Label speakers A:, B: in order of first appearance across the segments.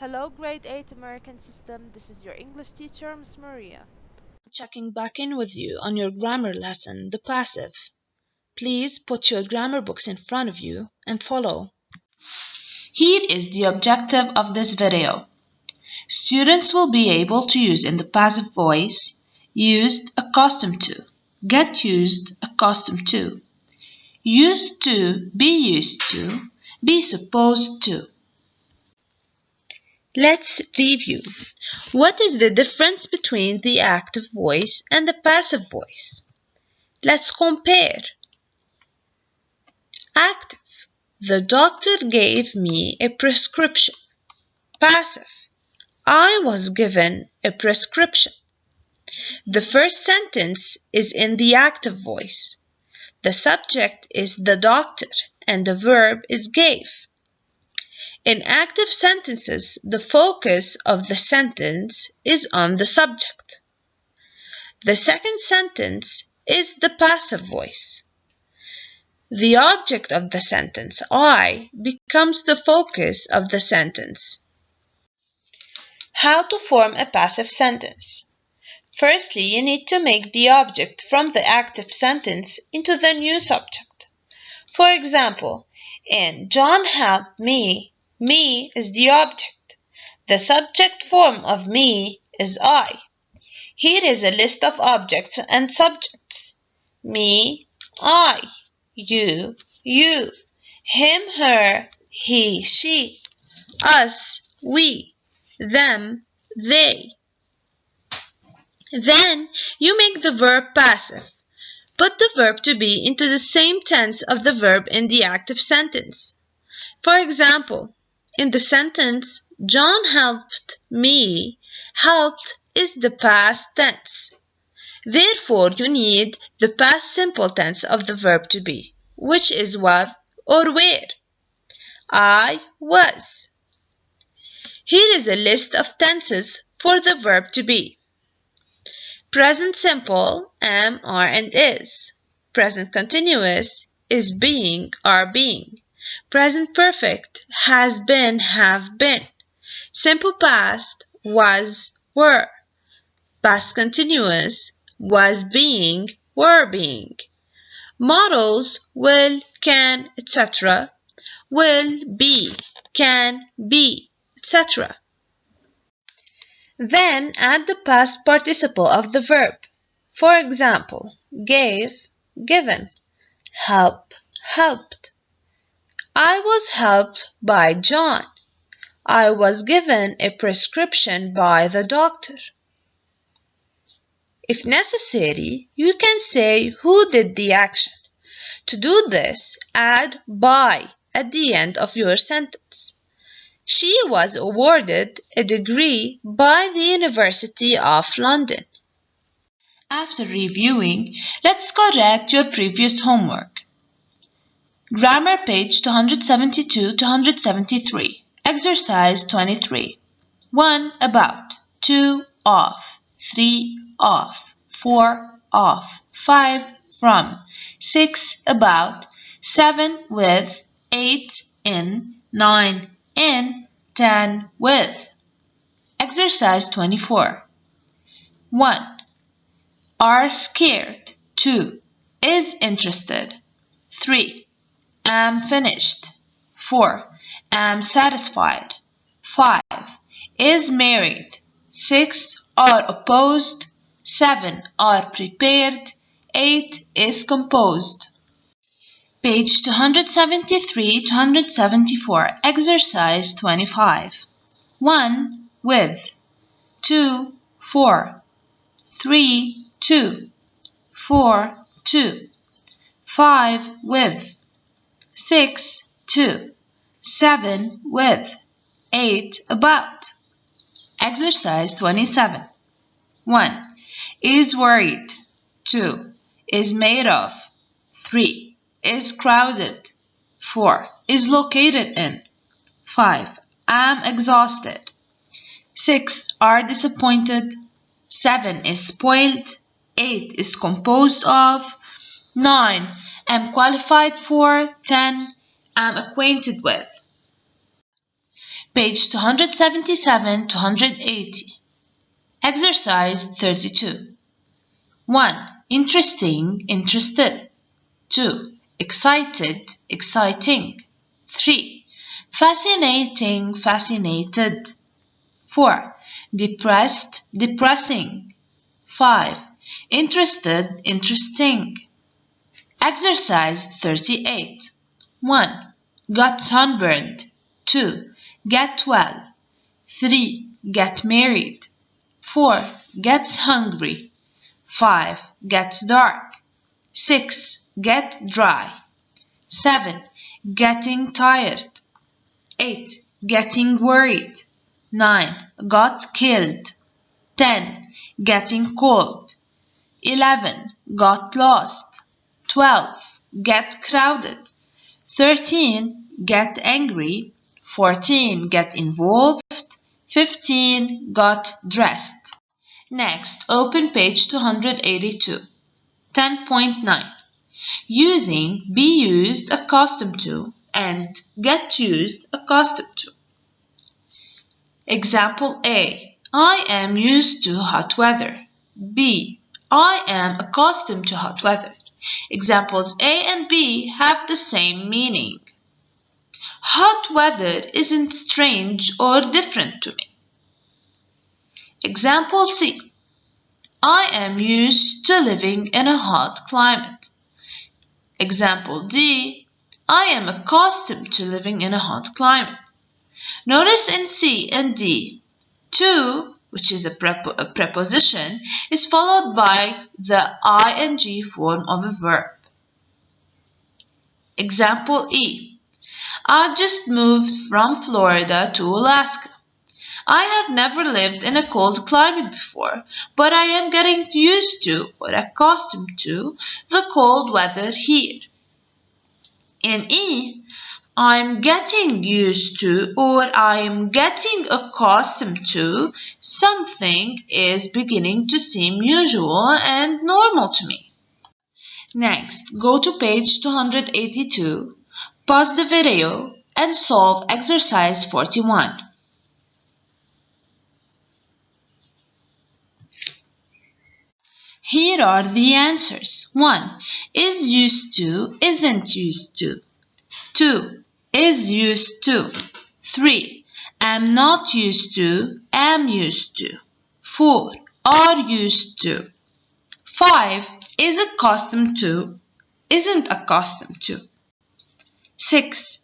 A: Hello, Grade 8 American System. This is your English teacher, Miss Maria.
B: Checking back in with you on your grammar lesson, the passive. Please put your grammar books in front of you and follow. Here is the objective of this video. Students will be able to use in the passive voice used, accustomed to, get used, accustomed to, used to, be supposed to. Let's review. What is the difference between the active voice and the passive voice? Let's compare. Active. The doctor gave me a prescription. Passive. I was given a prescription. The first sentence is in the active voice. The subject is the doctor and the verb is gave. In active sentences, the focus of the sentence is on the subject. The second sentence is the passive voice. The object of the sentence, I, becomes the focus of the sentence. How to form a passive sentence? Firstly, you need to make the object from the active sentence into the new subject. For example, in John helped me is the object. The subject form of me is I. Here is a list of objects and subjects. Me, I. You, him, her, he, she, us, we, them, they. Then you make the verb passive. Put the verb to be into the same tense of the verb in the active sentence. For example, in the sentence, John helped me, helped is the past tense. Therefore, you need the past simple tense of the verb to be, which is was or were. I was. Here is a list of tenses for the verb to be. Present simple, am, are, and is. Present continuous is being, are being. Present perfect, has been, have been. Simple past, was, were. Past continuous, was being, were being. Modals will, can, etc. will, be, can, be, etc. Then add the past participle of the verb. For example, gave, given, help, helped. I was helped by John. I was given a prescription by the doctor. If necessary, you can say who did the action. To do this, add by at the end of your sentence. She was awarded a degree by the University of London. After reviewing, let's correct your previous homework. Grammar page 272 to 173. Exercise 23. 1. About. 2. Of. 3. Of. 4. Of. 5. From. 6. About. 7. With. 8. In. 9. In. 10. With. Exercise 24. 1. Are scared. 2. Is interested. 3. Am finished. 4. Am satisfied. 5. Is married. 6. Are opposed. 7. Are prepared. 8. Is composed. Page 273 to 174. Exercise 25. 1. With. 2. For. 3. To. 4. To. 5. With. 6. To. 7. With. 8. About. Exercise 27. 1. Is worried. 2. Is made of. 3. Is crowded. 4. Is located in. 5. Am exhausted. 6. Are disappointed. 7. Is spoiled. 8. Is composed of. 9. Am qualified for. 10. Am acquainted with. Page 277 to 180. Exercise 32. 1. Interesting, interested. 2. Excited, exciting. 3. Fascinating, fascinated. 4. Depressed, depressing. 5. Interested, interesting. Exercise 38. 1. Got sunburned. 2. Get well. 3. Get married. 4. Gets hungry. 5. Gets dark. 6. Get dry. 7. Getting tired. 8. Getting worried. 9. Got killed. 10. Getting cold. 11. Got lost. 12. Get crowded. 13. Get angry. 14. Get involved. 15. Got dressed. Next, open page 282. 10.9. Using be used, accustomed to, and get used, accustomed to. Example A. I am used to hot weather. B. I am accustomed to hot weather. Examples A and B have the same meaning. Hot weather isn't strange or different to me. Example C. I am used to living in a hot climate. Example D. I am accustomed to living in a hot climate. Notice in C and D, to, which is a preposition, is followed by the ing form of a verb. Example E. I just moved from Florida to Alaska. I have never lived in a cold climate before, but I am getting used to or accustomed to the cold weather here. In E, I'm getting used to or I am getting accustomed to something is beginning to seem usual and normal to me. Next, go to page 282, pause the video, and solve exercise 41. Here are the answers. 1. Is used to, isn't used to. 2. Is used to. 3. Am not used to, am used to. 4. Are used to. 5. Is accustomed to, isn't accustomed to. 6.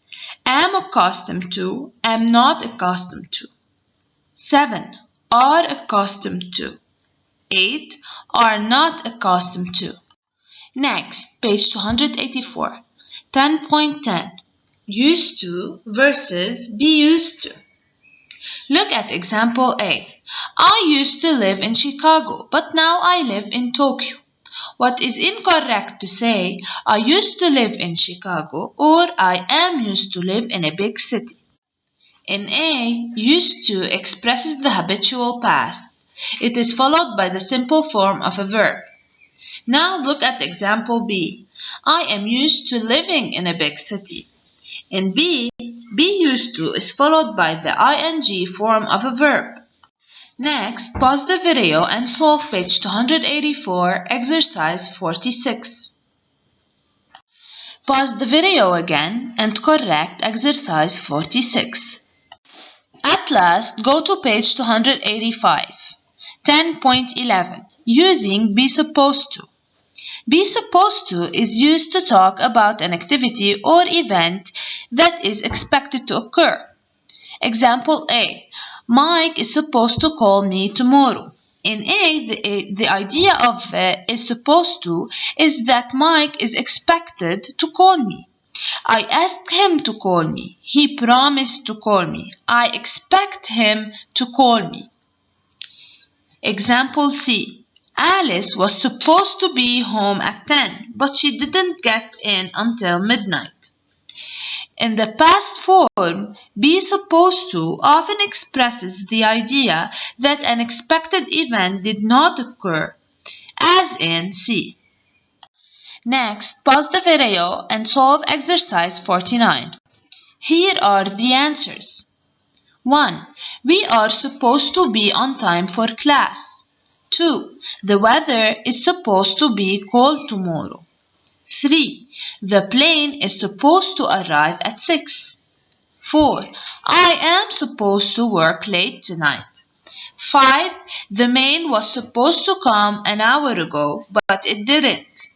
B: Am accustomed to, am not accustomed to. 7. Are accustomed to. 8. Are not accustomed to. Next, page 284. 10.10. Used to versus be used to. Look at example A. I used to live in Chicago, but now I live in Tokyo. What is incorrect to say I used to live in Chicago or I am used to live in a big city? In A, used to expresses the habitual past. It is followed by the simple form of a verb. Now look at example B. I am used to living in a big city. In B, be used to is followed by the ing form of a verb. Next, pause the video and solve page 284, exercise 46. Pause the video again and correct exercise 46. At last, go to page 285. 10.11. Using be supposed to. Be supposed to is used to talk about an activity or event that is expected to occur. Example A. Mike is supposed to call me tomorrow. In A, the idea of is supposed to is that Mike is expected to call me. I asked him to call me. He promised to call me. I expect him to call me. Example C. Alice was supposed to be home at 10, but she didn't get in until midnight. In the past form, be supposed to often expresses the idea that an expected event did not occur, as in C. Next, pause the video and solve exercise 49. Here are the answers. 1. We are supposed to be on time for class. 2. The weather is supposed to be cold tomorrow. 3. The plane is supposed to arrive at 6. 4. I am supposed to work late tonight. 5. The mail was supposed to come an hour ago, but it didn't.